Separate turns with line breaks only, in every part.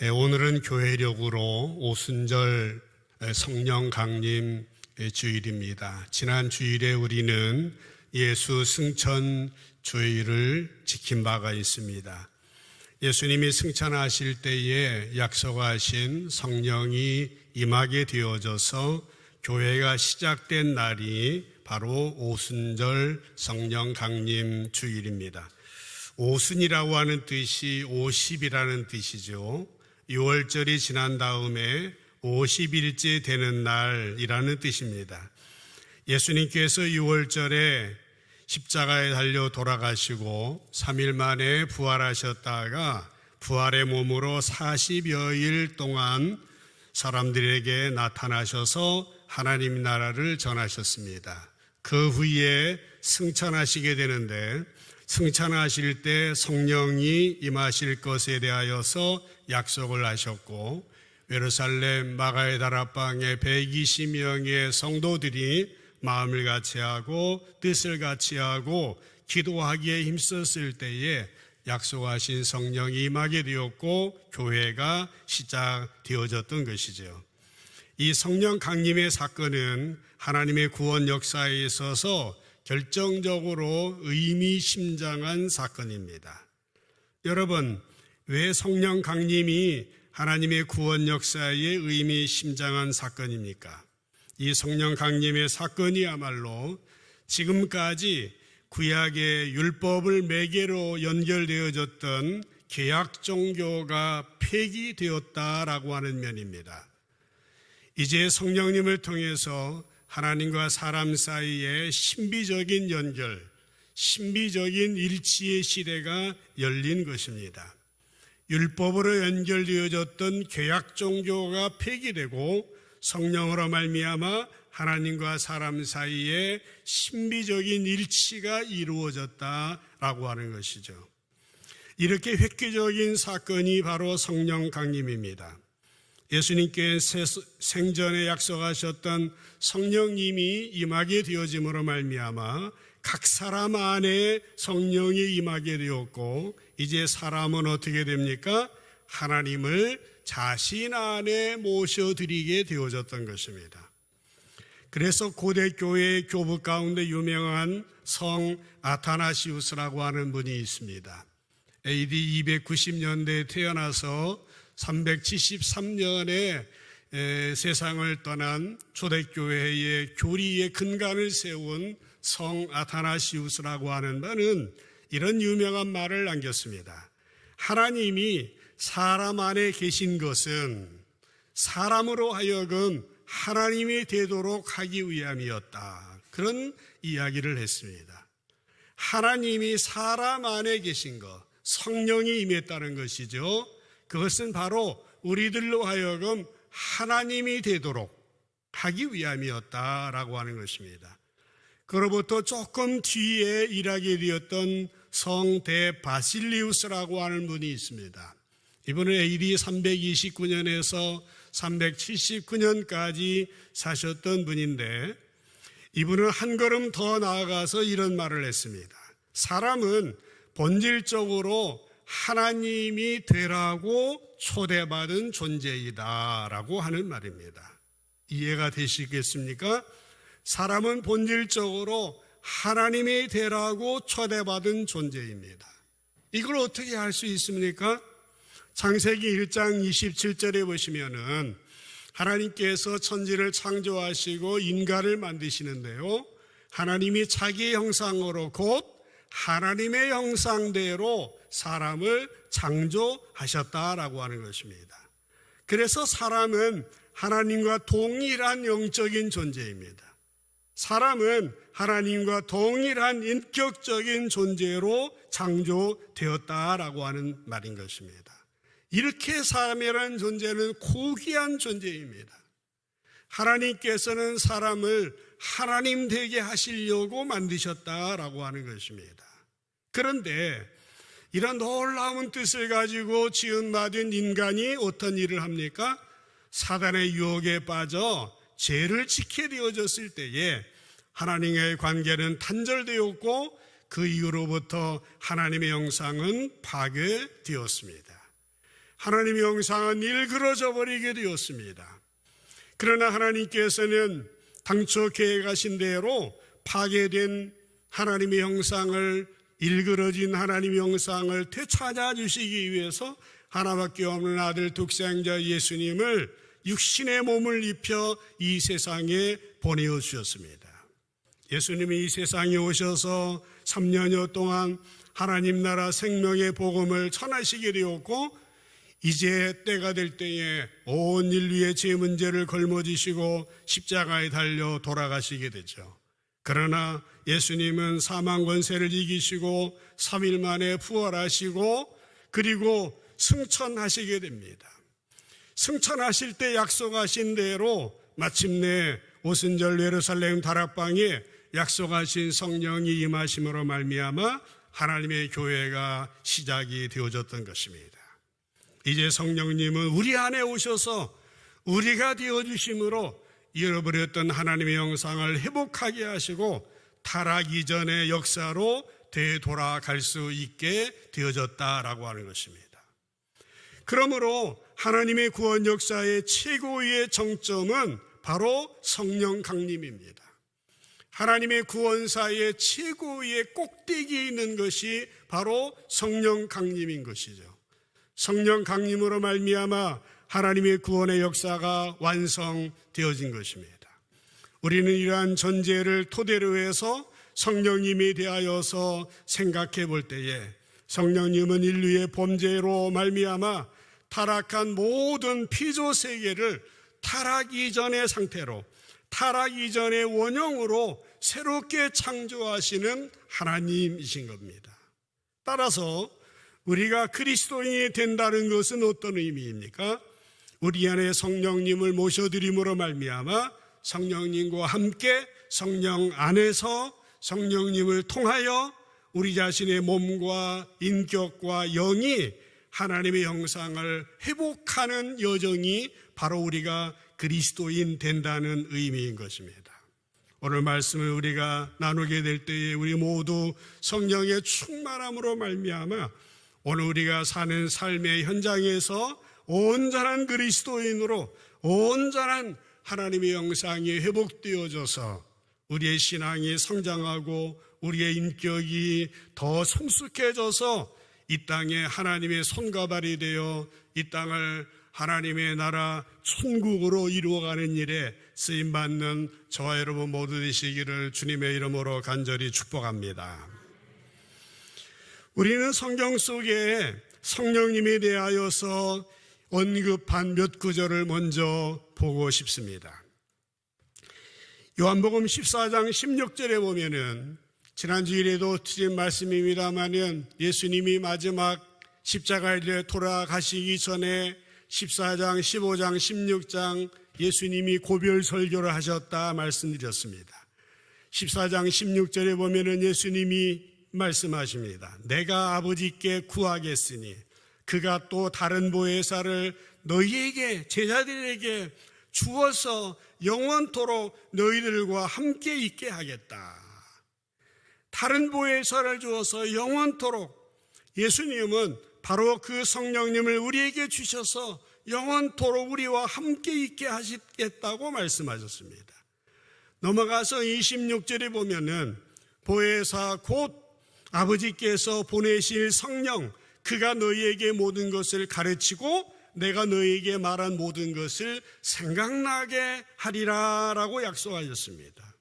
오늘은 교회력으로 오순절 성령 강림 주일입니다. 지난 주일에 우리는 예수 승천 주일을 지킨 바가 있습니다. 예수님이 승천하실 때에 약속하신 성령이 임하게 되어져서 교회가 시작된 날이 바로 오순절 성령 강림 주일입니다. 오순이라고 하는 뜻이 50이라는 뜻이죠. 6월절이 지난 다음에 50일째 되는 날이라는 뜻입니다. 예수님께서 6월절에 십자가에 달려 돌아가시고 3일 만에 부활하셨다가 부활의 몸으로 40여일 동안 사람들에게 나타나셔서 하나님 나라를 전하셨습니다. 그 후에 승천하시게 되는데 승천하실 때 성령이 임하실 것에 대하여서 약속을 하셨고 예루살렘 마가의 다락방에 120명의 성도들이 마음을 같이하고 뜻을 같이하고 기도하기에 힘썼을 때에 약속하신 성령이 임하게 되었고 교회가 시작되어졌던 것이죠. 이 성령 강림의 사건은 하나님의 구원 역사에 있어서 결정적으로 의미심장한 사건입니다. 여러분, 왜 성령 강림이 하나님의 구원 역사의 의미심장한 사건입니까? 이 성령 강림의 사건이야말로 지금까지 구약의 율법을 매개로 연결되어졌던 개약 종교가 폐기되었다라고 하는 면입니다. 이제 성령님을 통해서 하나님과 사람 사이에 신비적인 연결, 신비적인 일치의 시대가 열린 것입니다. 율법으로 연결되어졌던 개약 종교가 폐기되고 성령으로 말미암아 하나님과 사람 사이에 신비적인 일치가 이루어졌다라고 하는 것이죠. 이렇게 획기적인 사건이 바로 성령 강림입니다. 예수님께 생전에 약속하셨던 성령님이 임하게 되어짐으로 말미암아 각 사람 안에 성령이 임하게 되었고 이제 사람은 어떻게 됩니까? 하나님을 자신 안에 모셔드리게 되어졌던 것입니다. 그래서 고대 교회의 교부 가운데 유명한 성 아타나시우스라고 하는 분이 있습니다. AD 290년대에 태어나서 373년에 세상을 떠난 초대교회의 교리의 근간을 세운 성 아타나시우스라고 하는 분은 이런 유명한 말을 남겼습니다. 하나님이 사람 안에 계신 것은 사람으로 하여금 하나님이 되도록 하기 위함이었다. 그런 이야기를 했습니다. 하나님이 사람 안에 계신 것, 성령이 임했다는 것이죠. 그것은 바로 우리들로 하여금 하나님이 되도록 하기 위함이었다라고 하는 것입니다. 그로부터 조금 뒤에 일하게 되었던 성대 바실리우스라고 하는 분이 있습니다. 이분은 AD 329년에서 379년까지 사셨던 분인데 이분은 한 걸음 더 나아가서 이런 말을 했습니다. 사람은 본질적으로 하나님이 되라고 초대받은 존재이다라고 하는 말입니다. 이해가 되시겠습니까? 사람은 본질적으로 하나님이 되라고 초대받은 존재입니다. 이걸 어떻게 할 수 있습니까? 창세기 1장 27절에 보시면은 하나님께서 천지를 창조하시고 인간을 만드시는데요. 하나님이 자기 형상으로 곧 하나님의 형상대로 사람을 창조하셨다라고 하는 것입니다. 그래서 사람은 하나님과 동일한 영적인 존재입니다. 사람은 하나님과 동일한 인격적인 존재로 창조되었다라고 하는 말인 것입니다. 이렇게 사람이라는 존재는 고귀한 존재입니다. 하나님께서는 사람을 하나님 되게 하시려고 만드셨다라고 하는 것입니다. 그런데 이런 놀라운 뜻을 가지고 지음받은 인간이 어떤 일을 합니까? 사단의 유혹에 빠져 죄를 지게 되어졌을 때에 하나님의 관계는 단절되었고 그 이후로부터 하나님의 형상은 파괴되었습니다. 하나님의 형상은 일그러져 버리게 되었습니다. 그러나 하나님께서는 당초 계획하신 대로 파괴된 하나님의 형상을, 일그러진 하나님의 형상을 되찾아 주시기 위해서 하나밖에 없는 아들 독생자 예수님을 육신의 몸을 입혀 이 세상에 보내주셨습니다. 예수님이 이 세상에 오셔서 3년여 동안 하나님 나라 생명의 복음을 전하시게 되었고, 이제 때가 될 때에 온 인류의 죄 문제를 걸머지시고 십자가에 달려 돌아가시게 되죠. 그러나 예수님은 사망 권세를 이기시고 3일 만에 부활하시고 그리고 승천하시게 됩니다. 승천하실 때 약속하신 대로 마침내 오순절 예루살렘 다락방에 약속하신 성령이 임하심으로 말미암아 하나님의 교회가 시작이 되어졌던 것입니다. 이제 성령님은 우리 안에 오셔서 우리가 되어주심으로 잃어버렸던 하나님의 형상을 회복하게 하시고 타락 이전의 역사로 되돌아갈 수 있게 되어졌다라고 하는 것입니다. 그러므로 하나님의 구원 역사의 최고의 정점은 바로 성령 강림입니다. 하나님의 구원사의 최고의 꼭대기에 있는 것이 바로 성령 강림인 것이죠. 성령 강림으로 말미암아 하나님의 구원의 역사가 완성되어진 것입니다. 우리는 이러한 전제를 토대로 해서 성령님에 대하여서 생각해 볼 때에 성령님은 인류의 범죄로 말미암아 타락한 모든 피조 세계를 타락 이전의 상태로, 타락 이전의 원형으로 새롭게 창조하시는 하나님이신 겁니다. 따라서 우리가 그리스도인이 된다는 것은 어떤 의미입니까? 우리 안에 성령님을 모셔드림으로 말미암아 성령님과 함께 성령 안에서 성령님을 통하여 우리 자신의 몸과 인격과 영이 하나님의 형상을 회복하는 여정이 바로 우리가 그리스도인 된다는 의미인 것입니다. 오늘 말씀을 우리가 나누게 될 때에 우리 모두 성령의 충만함으로 말미암아 오늘 우리가 사는 삶의 현장에서 온전한 그리스도인으로 온전한 하나님의 형상이 회복되어져서 우리의 신앙이 성장하고 우리의 인격이 더 성숙해져서 이 땅에 하나님의 손과 발이 되어 이 땅을 하나님의 나라 천국으로 이루어가는 일에 쓰임받는 저와 여러분 모두 되시기를 주님의 이름으로 간절히 축복합니다. 우리는 성경 속에 성령님에 대하여서 언급한 몇 구절을 먼저 보고 싶습니다. 요한복음 14장 16절에 보면은 지난주일에도 드린 말씀입니다마는 예수님이 마지막 십자가에 돌아가시기 전에 14장, 15장, 16장 예수님이 고별 설교를 하셨다 말씀드렸습니다. 14장 16절에 보면은 예수님이 말씀하십니다. 내가 아버지께 구하겠으니 그가 또 다른 보혜사를 너희에게, 제자들에게 주어서 영원토록 너희들과 함께 있게 하겠다. 다른 보혜사를 주어서 영원토록, 예수님은 바로 그 성령님을 우리에게 주셔서 영원토록 우리와 함께 있게 하시겠다고 말씀하셨습니다. 넘어가서 26절에 보면은 보혜사 곧 아버지께서 보내실 성령, 그가 너희에게 모든 것을 가르치고 내가 너희에게 말한 모든 것을 생각나게 하리라 라고 약속하셨습니다.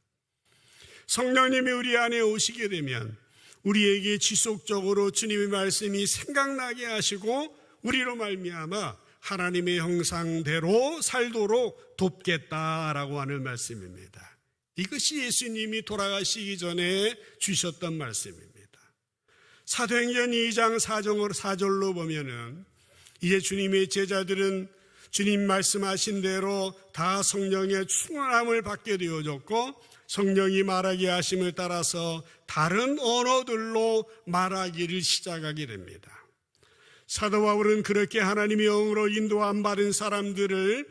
성령님이 우리 안에 오시게 되면 우리에게 지속적으로 주님의 말씀이 생각나게 하시고 우리로 말미암아 하나님의 형상대로 살도록 돕겠다라고 하는 말씀입니다. 이것이 예수님이 돌아가시기 전에 주셨던 말씀입니다. 사도행전 2장 4절로 보면은 이제 주님의 제자들은 주님 말씀하신 대로 다 성령의 충만함을 받게 되어졌고 성령이 말하게 하심을 따라서 다른 언어들로 말하기를 시작하게 됩니다. 사도 바울은 그렇게 하나님의 영으로 인도함 받은 사람들을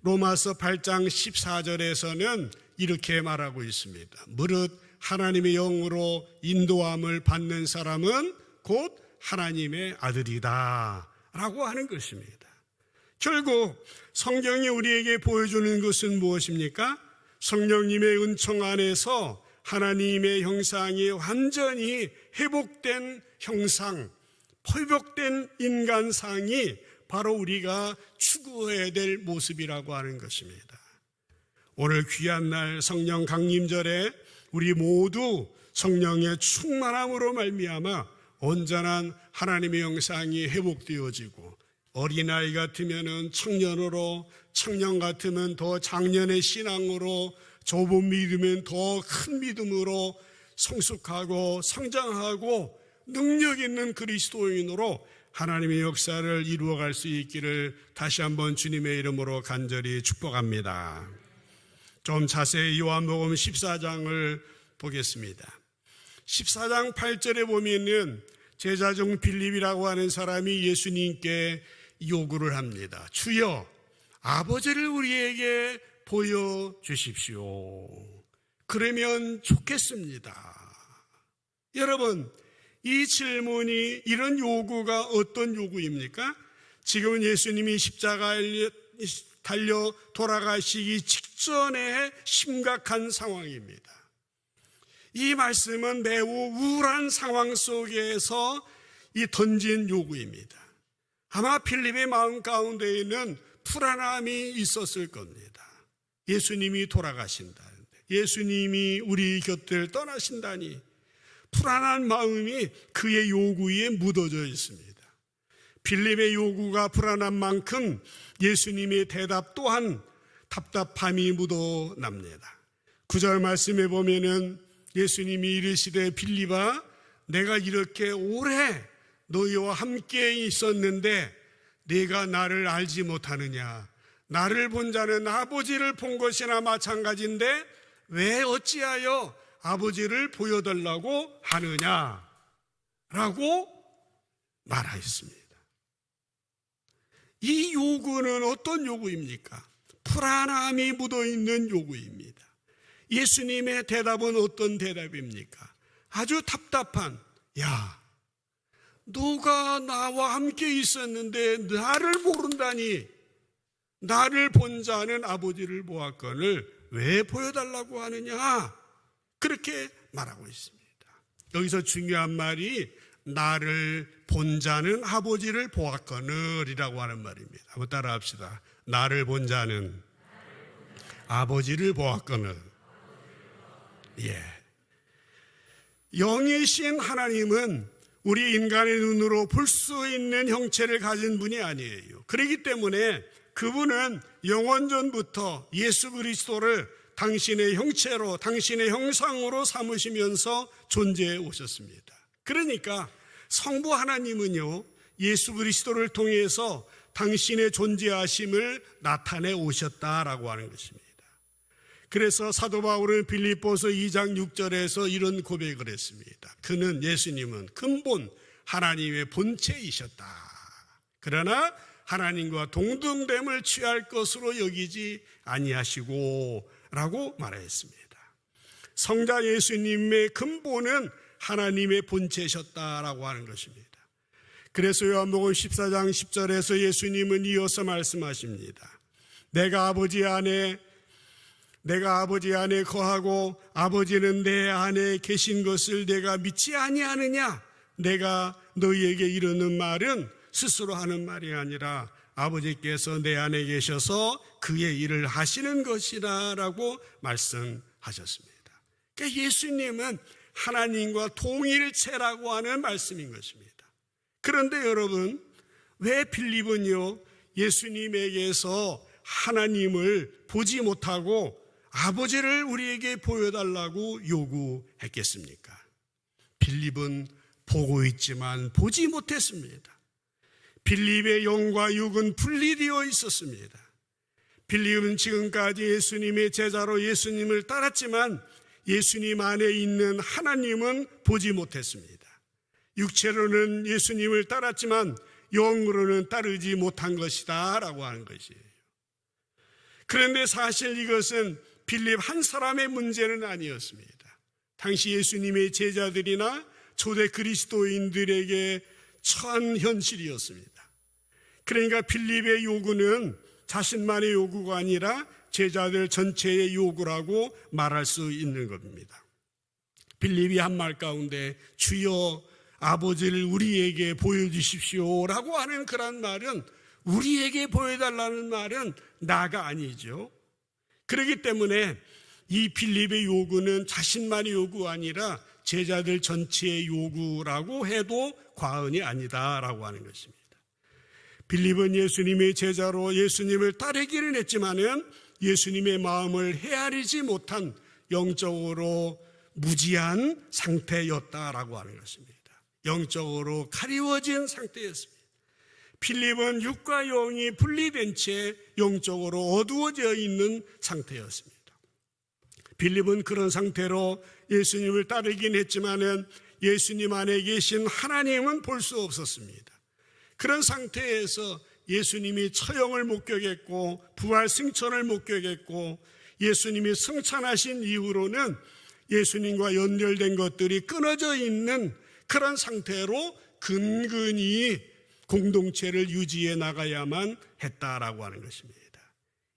로마서 8장 14절에서는 이렇게 말하고 있습니다. 무릇 하나님의 영으로 인도함을 받는 사람은 곧 하나님의 아들이다 라고 하는 것입니다. 결국 성경이 우리에게 보여주는 것은 무엇입니까? 성령님의 은총 안에서 하나님의 형상이 완전히 회복된 형상, 회복된 인간상이 바로 우리가 추구해야 될 모습이라고 하는 것입니다. 오늘 귀한 날 성령 강림절에 우리 모두 성령의 충만함으로 말미암아 온전한 하나님의 형상이 회복되어지고, 어린아이 같으면 청년으로, 청년 같으면 더 장년의 신앙으로, 좁은 믿으면 더 큰 믿음으로 성숙하고 성장하고 능력 있는 그리스도인으로 하나님의 역사를 이루어갈 수 있기를 다시 한번 주님의 이름으로 간절히 축복합니다. 좀 자세히 요한복음 14장을 보겠습니다. 14장 8절에 보면은 제자 중 빌립이라고 하는 사람이 예수님께 요구를 합니다. 주여, 아버지를 우리에게 보여주십시오. 그러면 좋겠습니다. 여러분, 이 질문이, 이런 요구가 어떤 요구입니까? 지금은 예수님이 십자가에 달려 돌아가시기 직전의 심각한 상황입니다. 이 말씀은 매우 우울한 상황 속에서 이 던진 요구입니다. 아마 빌립의 마음 가운데에는 불안함이 있었을 겁니다. 예수님이 돌아가신다는데, 예수님이 우리 곁을 떠나신다니 불안한 마음이 그의 요구에 묻어져 있습니다. 빌립의 요구가 불안한 만큼 예수님의 대답 또한 답답함이 묻어납니다. 9절 말씀에 보면은 예수님이 이르시되, 빌립아, 내가 이렇게 오래 너희와 함께 있었는데 네가 나를 알지 못하느냐? 나를 본 자는 아버지를 본 것이나 마찬가지인데 왜 어찌하여 아버지를 보여달라고 하느냐? 라고 말하였습니다. 이 요구는 어떤 요구입니까? 불안함이 묻어있는 요구입니다. 예수님의 대답은 어떤 대답입니까? 아주 답답한, 야, 너가 나와 함께 있었는데 나를 모른다니, 나를 본 자는 아버지를 보았거늘 왜 보여달라고 하느냐? 그렇게 말하고 있습니다. 여기서 중요한 말이 나를 본 자는 아버지를 보았거늘이라고 하는 말입니다. 한번 따라 합시다. 나를 본 자는 아버지를 보았거늘. 예. 영이신 하나님은 우리 인간의 눈으로 볼 수 있는 형체를 가진 분이 아니에요. 그렇기 때문에 그분은 영원전부터 예수 그리스도를 당신의 형체로, 당신의 형상으로 삼으시면서 존재해 오셨습니다. 그러니까 성부 하나님은요, 예수 그리스도를 통해서 당신의 존재하심을 나타내 오셨다라고 하는 것입니다. 그래서 사도 바울은 빌립보서 2장 6절에서 이런 고백을 했습니다. 그는, 예수님은 근본 하나님의 본체이셨다. 그러나 하나님과 동등됨을 취할 것으로 여기지 아니하시고 라고 말했습니다. 성자 예수님의 근본은 하나님의 본체셨다라고 하는 것입니다. 그래서 요한복음 14장 10절에서 예수님은 이어서 말씀하십니다. 내가 아버지 안에 거하고 아버지는 내 안에 계신 것을 내가 믿지 아니하느냐? 내가 너희에게 이르는 말은 스스로 하는 말이 아니라 아버지께서 내 안에 계셔서 그의 일을 하시는 것이다 라고 말씀하셨습니다. 그러니까 예수님은 하나님과 동일체라고 하는 말씀인 것입니다. 그런데 여러분, 왜 빌립은요, 예수님에게서 하나님을 보지 못하고 아버지를 우리에게 보여달라고 요구했겠습니까? 빌립은 보고 있지만 보지 못했습니다. 빌립의 영과 육은 분리되어 있었습니다. 빌립은 지금까지 예수님의 제자로 예수님을 따랐지만 예수님 안에 있는 하나님은 보지 못했습니다. 육체로는 예수님을 따랐지만 영으로는 따르지 못한 것이다 라고 하는 것이에요. 그런데 사실 이것은 빌립 한 사람의 문제는 아니었습니다. 당시 예수님의 제자들이나 초대 그리스도인들에게 처한 현실이었습니다. 그러니까 빌립의 요구는 자신만의 요구가 아니라 제자들 전체의 요구라고 말할 수 있는 겁니다. 빌립이 한 말 가운데 주여 아버지를 우리에게 보여주십시오라고 하는 그런 말은, 우리에게 보여달라는 말은 나가 아니죠. 그렇기 때문에 이 빌립의 요구는 자신만의 요구가 아니라 제자들 전체의 요구라고 해도 과언이 아니다라고 하는 것입니다. 빌립은 예수님의 제자로 예수님을 따르기는 했지만은 예수님의 마음을 헤아리지 못한 영적으로 무지한 상태였다라고 하는 것입니다. 영적으로 가리워진 상태였습니다. 빌립은 육과 영이 분리된 채 영적으로 어두워져 있는 상태였습니다. 빌립은 그런 상태로 예수님을 따르긴 했지만은 예수님 안에 계신 하나님은 볼 수 없었습니다. 그런 상태에서 예수님이 처형을 목격했고 부활 승천을 목격했고 예수님이 승천하신 이후로는 예수님과 연결된 것들이 끊어져 있는 그런 상태로 근근히 공동체를 유지해 나가야만 했다라고 하는 것입니다.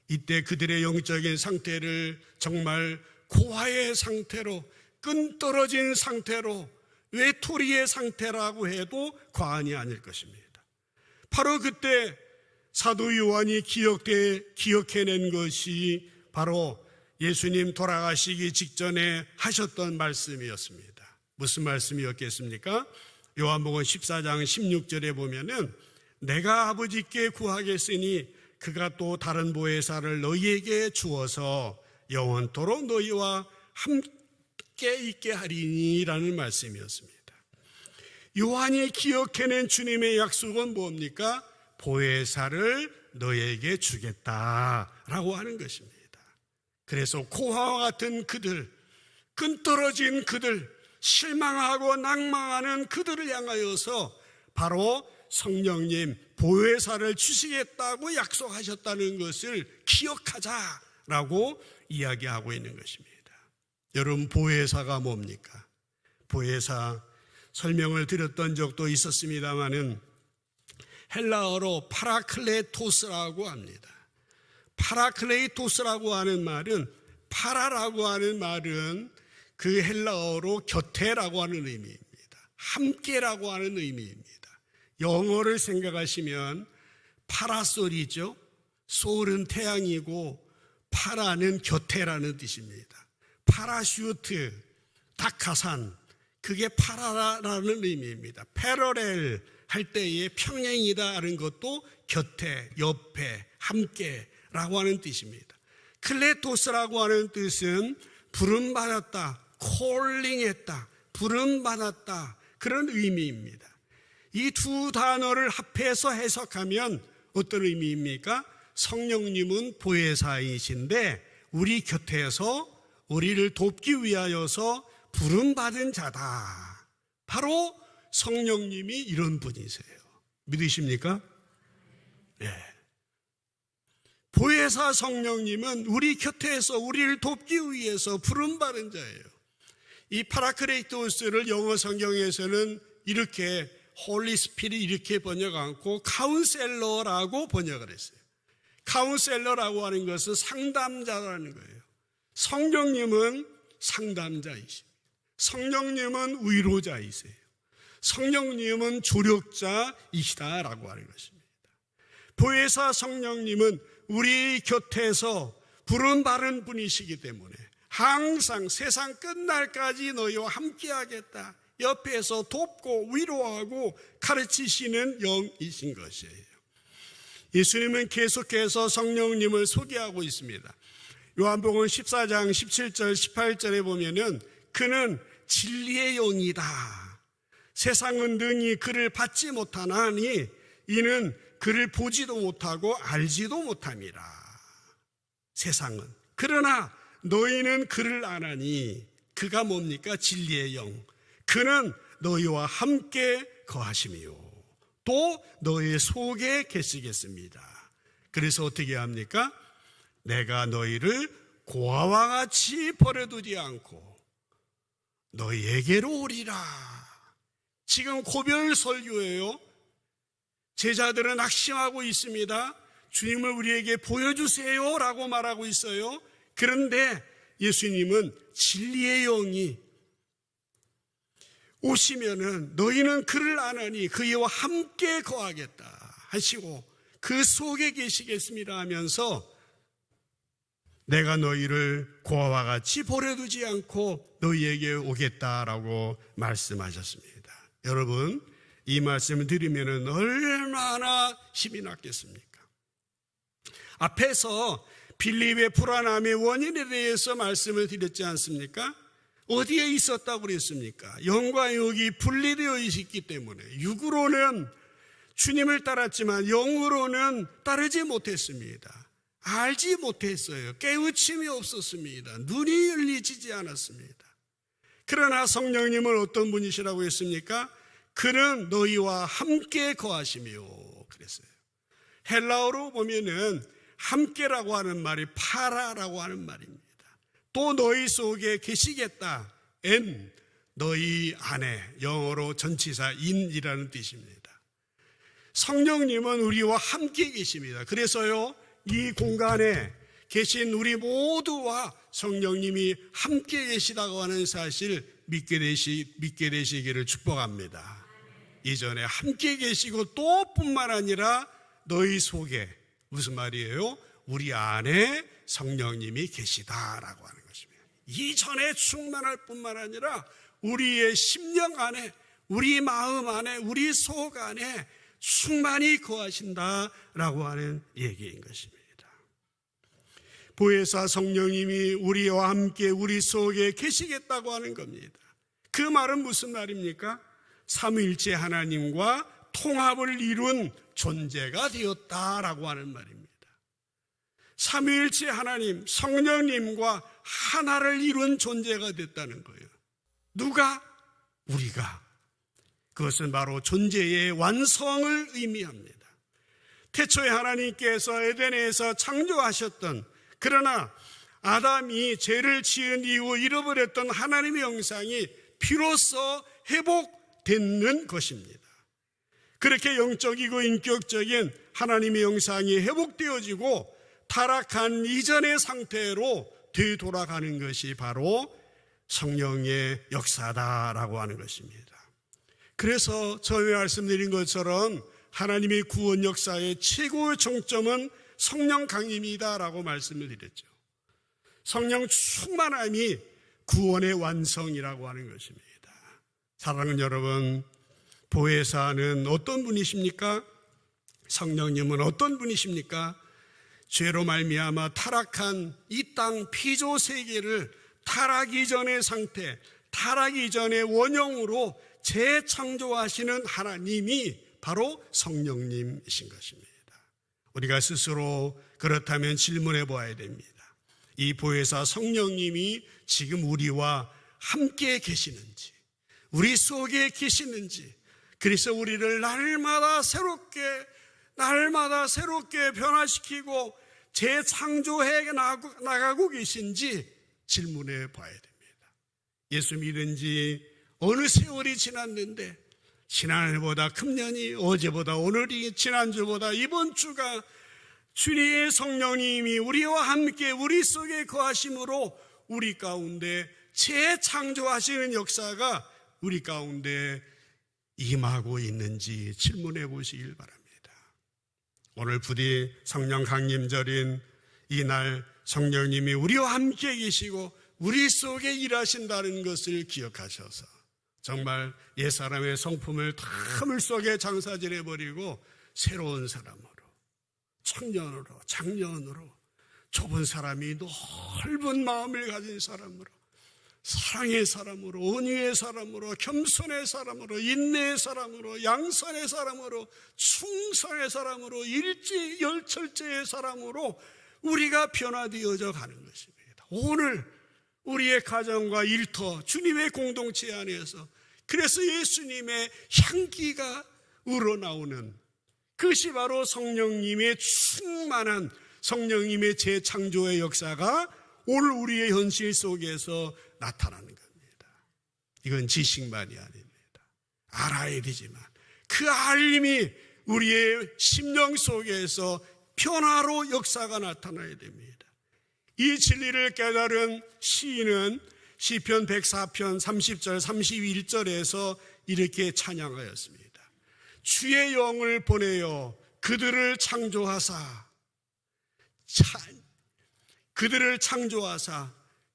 이때 그들의 영적인 상태를 정말 고아의 상태로, 끈 떨어진 상태로, 외톨이의 상태라고 해도 과언이 아닐 것입니다. 바로 그때 사도 요한이 기억해낸 것이 바로 예수님 돌아가시기 직전에 하셨던 말씀이었습니다. 무슨 말씀이었겠습니까? 요한복음 14장 16절에 보면은 내가 아버지께 구하겠으니 그가 또 다른 보혜사를 너희에게 주어서 영원토록 너희와 함께 있게 하리니라는 말씀이었습니다. 요한이 기억해낸 주님의 약속은 뭡니까? 보혜사를 너에게 주겠다라고 하는 것입니다. 그래서 고아와 같은 그들, 끈떨어진 그들, 실망하고 낭망하는 그들을 향하여서 바로 성령님 보혜사를 주시겠다고 약속하셨다는 것을 기억하자라고 이야기하고 있는 것입니다. 여러분, 보혜사가 뭡니까? 보혜사 설명을 드렸던 적도 있었습니다마는 헬라어로 파라클레토스라고 합니다. 파라클레토스라고 하는 말은, 파라라고 하는 말은 그 헬라어로 곁에라고 하는 의미입니다. 함께라고 하는 의미입니다. 영어를 생각하시면 파라솔이죠. 솔은 태양이고 파라는 곁에라는 뜻입니다. 파라슈트, 낙하산, 그게 파라라는 의미입니다. 패러렐 할 때의 평행이다 하는 것도 곁에, 옆에, 함께라고 하는 뜻입니다. 클레토스라고 하는 뜻은 부름받았다, 콜링했다, 부름받았다, 그런 의미입니다. 이 두 단어를 합해서 해석하면 어떤 의미입니까? 성령님은 보혜사이신데 우리 곁에서 우리를 돕기 위하여서 부름받은 자다. 바로 성령님이 이런 분이세요. 믿으십니까? 네. 보혜사 성령님은 우리 곁에서 우리를 돕기 위해서 부름받은 자예요. 이 파라크레이토스를 영어 성경에서는 이렇게 홀리 스피릿 이렇게 번역 않고 카운셀러라고 번역을 했어요. 카운셀러라고 하는 것은 상담자라는 거예요. 성령님은 상담자이십니다. 성령님은 위로자이세요. 성령님은 조력자이시다라고 하는 것입니다. 보혜사 성령님은 우리 곁에서 부름받은 분이시기 때문에 항상 세상 끝날까지 너희와 함께하겠다, 옆에서 돕고 위로하고 가르치시는 영이신 것이에요. 예수님은 계속해서 성령님을 소개하고 있습니다. 요한복음 14장 17절 18절에 보면은 그는 진리의 영이다. 세상은 능히 그를 받지 못하나니 이는 그를 보지도 못하고 알지도 못함이라. 세상은. 그러나 너희는 그를 아나니 그가 뭡니까? 진리의 영. 그는 너희와 함께 거하심이요 또 너희 속에 계시겠습니다. 그래서 어떻게 합니까? 내가 너희를 고아와 같이 버려두지 않고 너희에게로 오리라. 지금 고별 설교예요. 제자들은 낙심하고 있습니다. 주님을 우리에게 보여주세요 라고 말하고 있어요. 그런데 예수님은 진리의 영이 오시면은 너희는 그를 아나니 그이와 함께 거하겠다 하시고 그 속에 계시겠습니다 하면서 내가 너희를 고아와 같이 버려두지 않고 너희에게 오겠다라고 말씀하셨습니다. 여러분, 이 말씀을 들으면 얼마나 힘이 났겠습니까? 앞에서 빌립의 불안함의 원인에 대해서 말씀을 드렸지 않습니까? 어디에 있었다고 그랬습니까? 영과 육이 분리되어 있기 때문에 육으로는 주님을 따랐지만 영으로는 따르지 못했습니다. 알지 못했어요. 깨우침이 없었습니다. 눈이 열리지 않았습니다. 그러나 성령님은 어떤 분이시라고 했습니까? 그는 너희와 함께 거하시며 그랬어요. 헬라어로 보면은 함께라고 하는 말이 파라라고 하는 말입니다. 또 너희 속에 계시겠다. 엔, 너희 안에, 영어로 전치사 인이라는 뜻입니다. 성령님은 우리와 함께 계십니다. 그래서요, 이 공간에 계신 우리 모두와 성령님이 함께 계시다고 하는 사실 믿게 되시기를 축복합니다. 이전에 함께 계시고 또 뿐만 아니라 너희 속에 무슨 말이에요? 우리 안에 성령님이 계시다라고 하는 것입니다. 이전에 충만할 뿐만 아니라 우리의 심령 안에, 우리 마음 안에, 우리 속 안에 충만히 거하신다라고 하는 얘기인 것입니다. 보혜사 성령님이 우리와 함께 우리 속에 계시겠다고 하는 겁니다. 그 말은 무슨 말입니까? 삼위일체 하나님과 통합을 이룬 존재가 되었다라고 하는 말입니다. 삼위일체 하나님, 성령님과 하나를 이룬 존재가 됐다는 거예요. 누가? 우리가. 그것은 바로 존재의 완성을 의미합니다. 태초에 하나님께서 에덴에서 창조하셨던, 그러나 아담이 죄를 지은 이후 잃어버렸던 하나님의 형상이 비로소 회복되는 것입니다. 그렇게 영적이고 인격적인 하나님의 형상이 회복되어지고 타락한 이전의 상태로 되돌아가는 것이 바로 성령의 역사다라고 하는 것입니다. 그래서 전에 말씀드린 것처럼 하나님의 구원 역사의 최고의 정점은 성령 강림이다라고 말씀을 드렸죠. 성령 충만함이 구원의 완성이라고 하는 것입니다. 사랑하는 여러분, 보혜사는 어떤 분이십니까? 성령님은 어떤 분이십니까? 죄로 말미암아 타락한 이 땅 피조 세계를 타락 이전의 상태, 타락 이전의 원형으로 재창조하시는 하나님이 바로 성령님이신 것입니다. 우리가 스스로 그렇다면 질문해 보아야 됩니다. 이 보혜사 성령님이 지금 우리와 함께 계시는지, 우리 속에 계시는지, 그래서 우리를 날마다 새롭게 변화시키고 재창조해 나가고 계신지 질문해 봐야 됩니다. 예수 믿은 지 어느 세월이 지났는데 지난해보다 금년이, 어제보다 오늘이, 지난주보다 이번 주가 주님의 성령님이 우리와 함께 우리 속에 거하심으로 우리 가운데 재창조하시는 역사가 우리 가운데 임하고 있는지 질문해 보시길 바랍니다. 오늘 부디 성령 강림절인 이날 성령님이 우리와 함께 계시고 우리 속에 일하신다는 것을 기억하셔서 정말 옛사람의 성품을 다 물속에 장사질해버리고 새로운 사람으로, 청년으로, 장년으로, 좁은 사람이 넓은 마음을 가진 사람으로, 사랑의 사람으로, 온유의 사람으로, 겸손의 사람으로, 인내의 사람으로, 양선의 사람으로, 충성의 사람으로, 일제열철제의 사람으로 우리가 변화되어져 가는 것입니다. 오늘 우리의 가정과 일터, 주님의 공동체 안에서 그래서 예수님의 향기가 우러나오는 그것이 바로 성령님의 충만한 성령님의 재창조의 역사가 오늘 우리의 현실 속에서 나타나는 겁니다. 이건 지식만이 아닙니다. 알아야 되지만 그 알림이 우리의 심령 속에서 변화로 역사가 나타나야 됩니다. 이 진리를 깨달은 시인은 시편 104편 30절 31절에서 이렇게 찬양하였습니다. 주의 영을 보내어 그들을 창조하사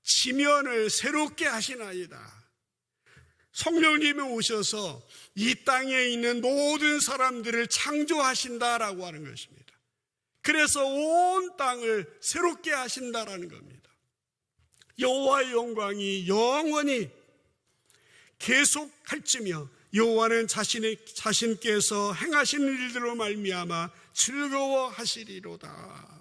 지면을 새롭게 하시나이다. 성령님이 오셔서 이 땅에 있는 모든 사람들을 창조하신다라고 하는 것입니다. 그래서 온 땅을 새롭게 하신다라는 겁니다. 여호와의 영광이 영원히 계속할지며 여호와는 자신께서 행하신 일들로 말미암아 즐거워하시리로다.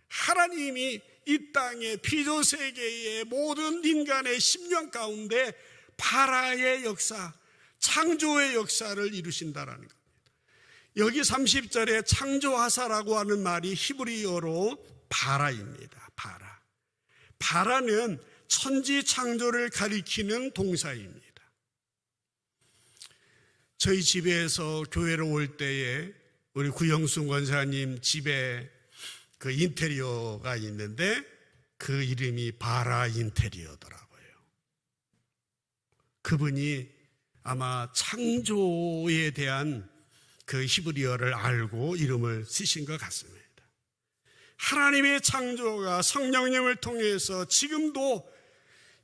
하나님이 이 땅의 피조세계의 모든 인간의 심령 가운데 발화의 역사, 창조의 역사를 이루신다라는 겁니다. 여기 30절에 창조하사라고 하는 말이 히브리어로 바라입니다. 바라는 천지 창조를 가리키는 동사입니다. 저희 집에서 교회로 올 때에 우리 구영순 권사님 집에 그 인테리어가 있는데 그 이름이 바라 인테리어더라고요. 그분이 아마 창조에 대한 그 히브리어를 알고 이름을 쓰신 것 같습니다. 하나님의 창조가 성령님을 통해서 지금도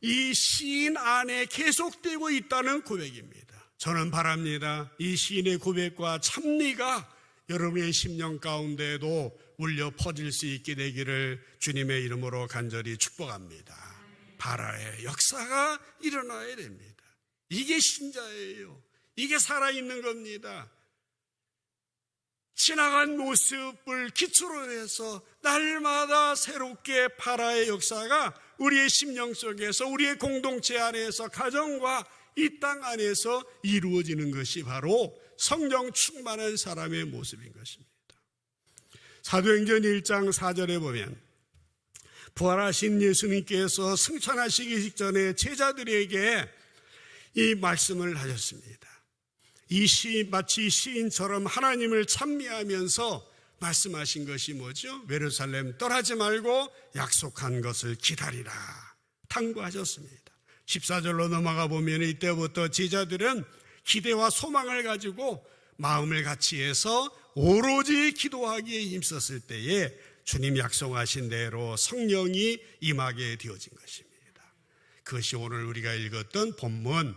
이 시인 안에 계속되고 있다는 고백입니다. 저는 바랍니다. 이 시인의 고백과 찬미가 여러분의 심령 가운데에도 울려 퍼질 수 있게 되기를 주님의 이름으로 간절히 축복합니다. 바라의 역사가 일어나야 됩니다. 이게 신자예요. 이게 살아있는 겁니다. 지나간 모습을 기초로 해서 날마다 새롭게 바라의 역사가 우리의 심령 속에서 우리의 공동체 안에서 가정과 이 땅 안에서 이루어지는 것이 바로 성령 충만한 사람의 모습인 것입니다. 사도행전 1장 4절에 보면 부활하신 예수님께서 승천하시기 직전에 제자들에게 이 말씀을 하셨습니다. 이 시인 마치 시인처럼 하나님을 찬미하면서 말씀하신 것이 뭐죠? 예루살렘 떠나지 말고 약속한 것을 기다리라 당부하셨습니다. 14절로 넘어가 보면 이때부터 제자들은 기대와 소망을 가지고 마음을 같이 해서 오로지 기도하기에 힘썼을 때에 주님 약속하신 대로 성령이 임하게 되어진 것입니다. 그것이 오늘 우리가 읽었던 본문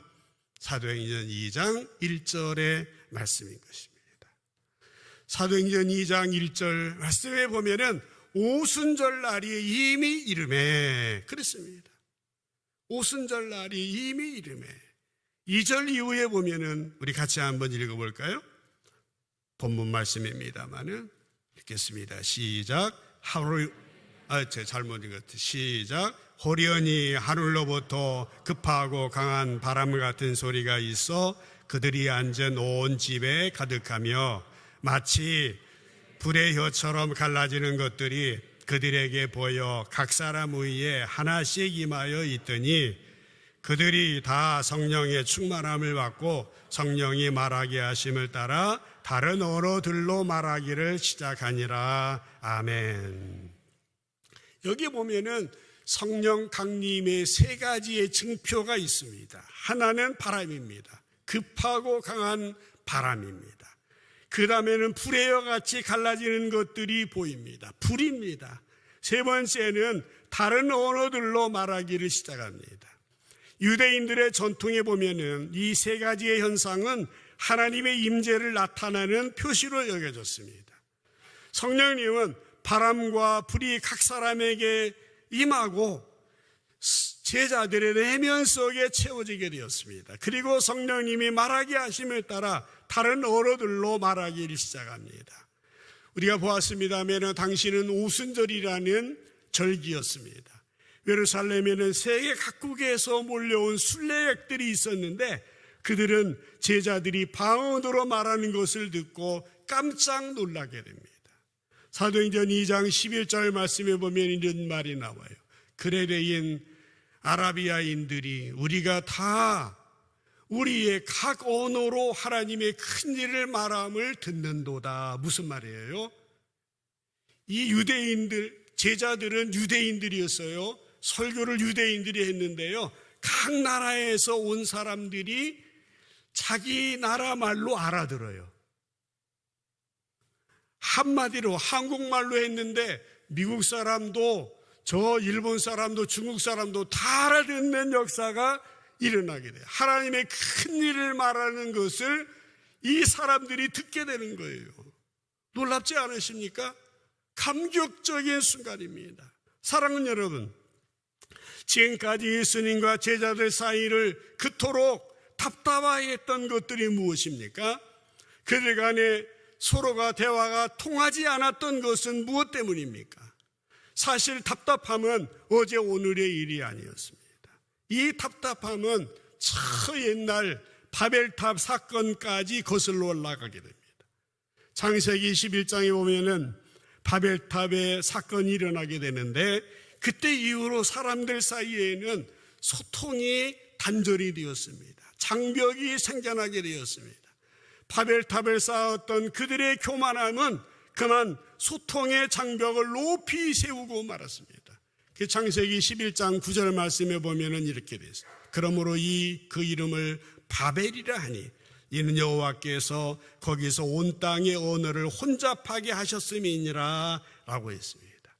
사도행전 2장 1절의 말씀인 것입니다. 사도행전 2장 1절 말씀에 보면은 오순절 날이 이미 이르매 그랬습니다. 오순절 날이 이미 이르매. 2절 이후에 보면은 우리 같이 한번 읽어볼까요? 본문 말씀입니다만은 읽겠습니다. 시작. 잘못 읽었죠. 시작. 호련히 하늘로부터 급하고 강한 바람 같은 소리가 있어 그들이 앉은 온 집에 가득하며 마치 불의 혀처럼 갈라지는 것들이 그들에게 보여 각 사람 위에 하나씩 임하여 있더니 그들이 다 성령의 충만함을 받고 성령이 말하게 하심을 따라 다른 언어들로 말하기를 시작하니라. 아멘. 여기 보면은 성령 강림의 세 가지의 증표가 있습니다. 하나는 바람입니다. 급하고 강한 바람입니다. 그 다음에는 불의 혀같이 갈라지는 것들이 보입니다. 불입니다. 세 번째는 다른 언어들로 말하기를 시작합니다. 유대인들의 전통에 보면은 이 세 가지의 현상은 하나님의 임재를 나타내는 표시로 여겨졌습니다. 성령님은 바람과 불이 각 사람에게 임하고 제자들의 내면 속에 채워지게 되었습니다. 그리고 성령님이 말하게 하심을 따라 다른 언어들로 말하기를 시작합니다. 우리가 보았습니다면 당시는 오순절이라는 절기였습니다. 예루살렘에는 세계 각국에서 몰려온 순례객들이 있었는데 그들은 제자들이 방언으로 말하는 것을 듣고 깜짝 놀라게 됩니다. 사도행전 2장 11절 말씀에 보면 이런 말이 나와요. 그레레인 아라비아인들이 우리가 다 우리의 각 언어로 하나님의 큰 일을 말함을 듣는도다. 무슨 말이에요? 이 유대인들, 제자들은 유대인들이었어요. 설교를 유대인들이 했는데요, 각 나라에서 온 사람들이 자기 나라 말로 알아들어요. 한마디로 한국말로 했는데 미국 사람도 저 일본 사람도 중국 사람도 다 알아듣는 역사가 일어나게 돼요. 하나님의 큰 일을 말하는 것을 이 사람들이 듣게 되는 거예요. 놀랍지 않으십니까? 감격적인 순간입니다. 사랑하는 여러분, 지금까지 예수님과 제자들 사이를 그토록 답답해했던 것들이 무엇입니까? 그들 간에 서로가 대화가 통하지 않았던 것은 무엇 때문입니까? 사실 답답함은 어제 오늘의 일이 아니었습니다. 이 답답함은 저 옛날 바벨탑 사건까지 거슬러 올라가게 됩니다. 창세기 21장에 보면은 바벨탑의 사건이 일어나게 되는데, 그때 이후로 사람들 사이에는 소통이 단절이 되었습니다. 장벽이 생겨나게 되었습니다. 바벨탑을 쌓았던 그들의 교만함은 그만 소통의 장벽을 높이 세우고 말았습니다. 그 창세기 11장 9절 말씀에 보면은 이렇게 되어 있습니다. 그러므로 그 이름을 바벨이라 하니 이는 여호와께서 거기서 온 땅의 언어를 혼잡하게 하셨음이니라 라고 했습니다.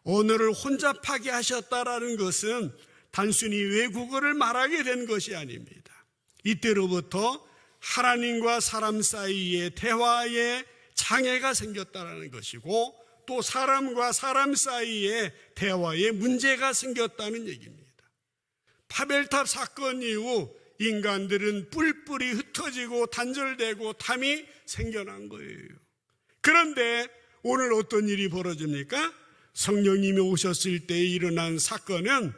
언어를 혼잡하게 하셨다라는 것은 단순히 외국어를 말하게 된 것이 아닙니다. 이때로부터 하나님과 사람 사이의 대화에 장애가 생겼다는 것이고, 또 사람과 사람 사이에 대화에 문제가 생겼다는 얘기입니다. 바벨탑 사건 이후 인간들은 뿔뿔이 흩어지고 단절되고 탐이 생겨난 거예요. 그런데 오늘 어떤 일이 벌어집니까? 성령님이 오셨을 때 일어난 사건은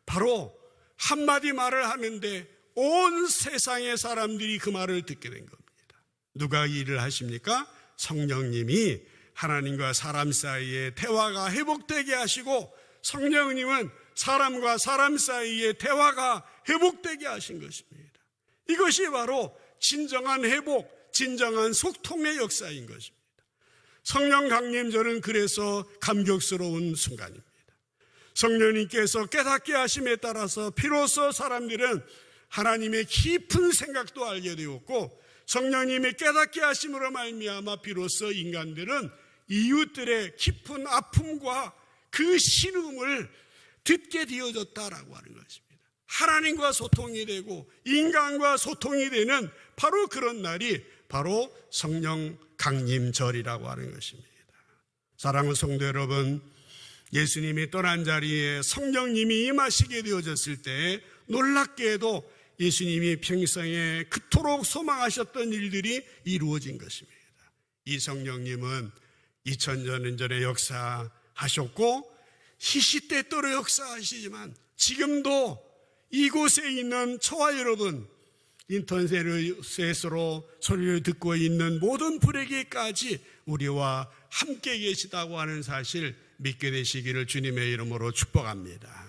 바로 한마디 말을 하는데 온 세상의 사람들이 그 말을 듣게 된 겁니다. 누가 이 일을 하십니까? 성령님이 하나님과 사람 사이에 대화가 회복되게 하시고, 성령님은 사람과 사람 사이에 대화가 회복되게 하신 것입니다. 이것이 바로 진정한 회복, 진정한 소통의 역사인 것입니다. 성령 강림절은 그래서 감격스러운 순간입니다. 성령님께서 깨닫게 하심에 따라서 비로소 사람들은 하나님의 깊은 생각도 알게 되었고, 성령님의 깨닫게 하심으로 말미암아 비로소 인간들은 이웃들의 깊은 아픔과 그 신음을 듣게 되어졌다라고 하는 것입니다. 하나님과 소통이 되고 인간과 소통이 되는 바로 그런 날이 바로 성령 강림절이라고 하는 것입니다. 사랑하는 성도 여러분, 예수님이 떠난 자리에 성령님이 임하시게 되어졌을 때 놀랍게도 예수님이 평생에 그토록 소망하셨던 일들이 이루어진 것입니다. 이 성령님은 2000년 전에 역사하셨고 시시때때로 역사하시지만 지금도 이곳에 있는 저와 여러분, 인터넷으로 소리를 듣고 있는 모든 분에게까지 우리와 함께 계시다고 하는 사실 믿게 되시기를 주님의 이름으로 축복합니다.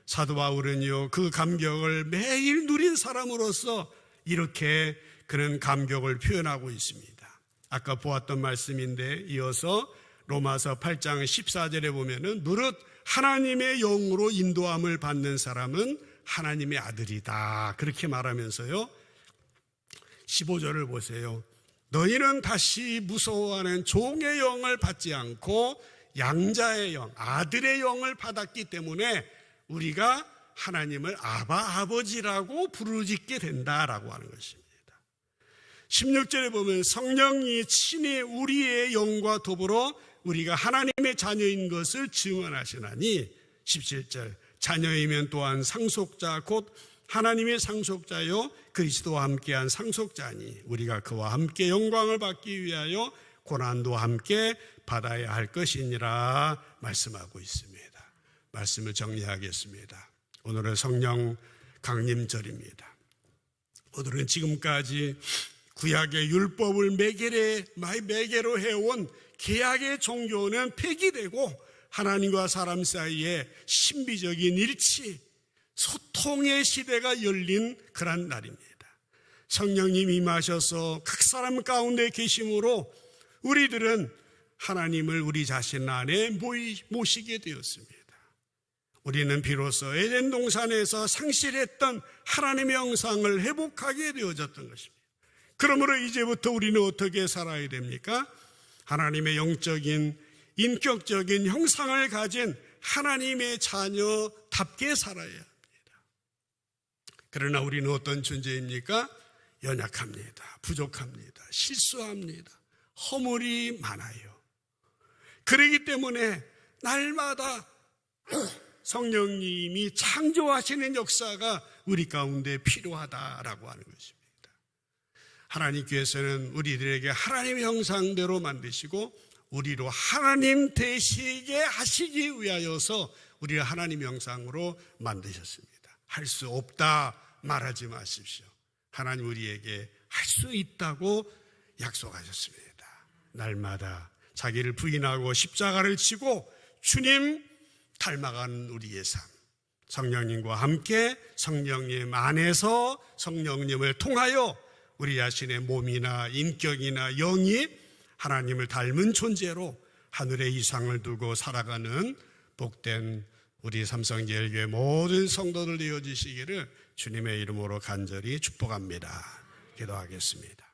사도 바울은요, 그 감격을 매일 누린 사람으로서 이렇게 그런 감격을 표현하고 있습니다. 아까 보았던 말씀인데 이어서 로마서 8장 14절에 보면은 무릇 하나님의 영으로 인도함을 받는 사람은 하나님의 아들이다, 그렇게 말하면서요 15절을 보세요. 너희는 다시 무서워하는 종의 영을 받지 않고 양자의 영, 아들의 영을 받았기 때문에 우리가 하나님을 아바 아버지라고 부르짖게 된다라고 하는 것입니다. 16절에 보면 성령이 친히 우리의 영과 더불어 우리가 하나님의 자녀인 것을 증언하시나니, 17절 자녀이면 또한 상속자 곧 하나님의 상속자요 그리스도와 함께한 상속자니 우리가 그와 함께 영광을 받기 위하여 고난도 함께 받아야 할 것이니라 말씀하고 있습니다. 말씀을 정리하겠습니다. 오늘은 성령 강림절입니다. 오늘은 지금까지 구약의 율법을 매개로 해온 개약의 종교는 폐기되고 하나님과 사람 사이에 신비적인 일치, 소통의 시대가 열린 그런 날입니다. 성령님 임하셔서 각 사람 가운데 계심으로 우리들은 하나님을 우리 자신 안에 모시게 되었습니다. 우리는 비로소 에덴 동산에서 상실했던 하나님의 형상을 회복하게 되어졌던 것입니다. 그러므로 이제부터 우리는 어떻게 살아야 됩니까? 하나님의 영적인 인격적인 형상을 가진 하나님의 자녀답게 살아야 합니다. 그러나 우리는 어떤 존재입니까? 연약합니다. 부족합니다. 실수합니다. 허물이 많아요. 그렇기 때문에 날마다 성령님이 창조하시는 역사가 우리 가운데 필요하다라고 하는 것입니다. 하나님께서는 우리들에게 하나님의 형상대로 만드시고 우리로 하나님 되시게 하시기 위하여서 우리를 하나님의 형상으로 만드셨습니다. 할 수 없다 말하지 마십시오. 하나님 우리에게 할 수 있다고 약속하셨습니다. 날마다 자기를 부인하고 십자가를 지고 주님 닮아가는 우리의 삶, 성령님과 함께 성령님 안에서 성령님을 통하여 우리 자신의 몸이나 인격이나 영이 하나님을 닮은 존재로 하늘의 이상을 두고 살아가는 복된 우리 삼성제일교회 모든 성도들 되어주시기를 주님의 이름으로 간절히 축복합니다. 기도하겠습니다.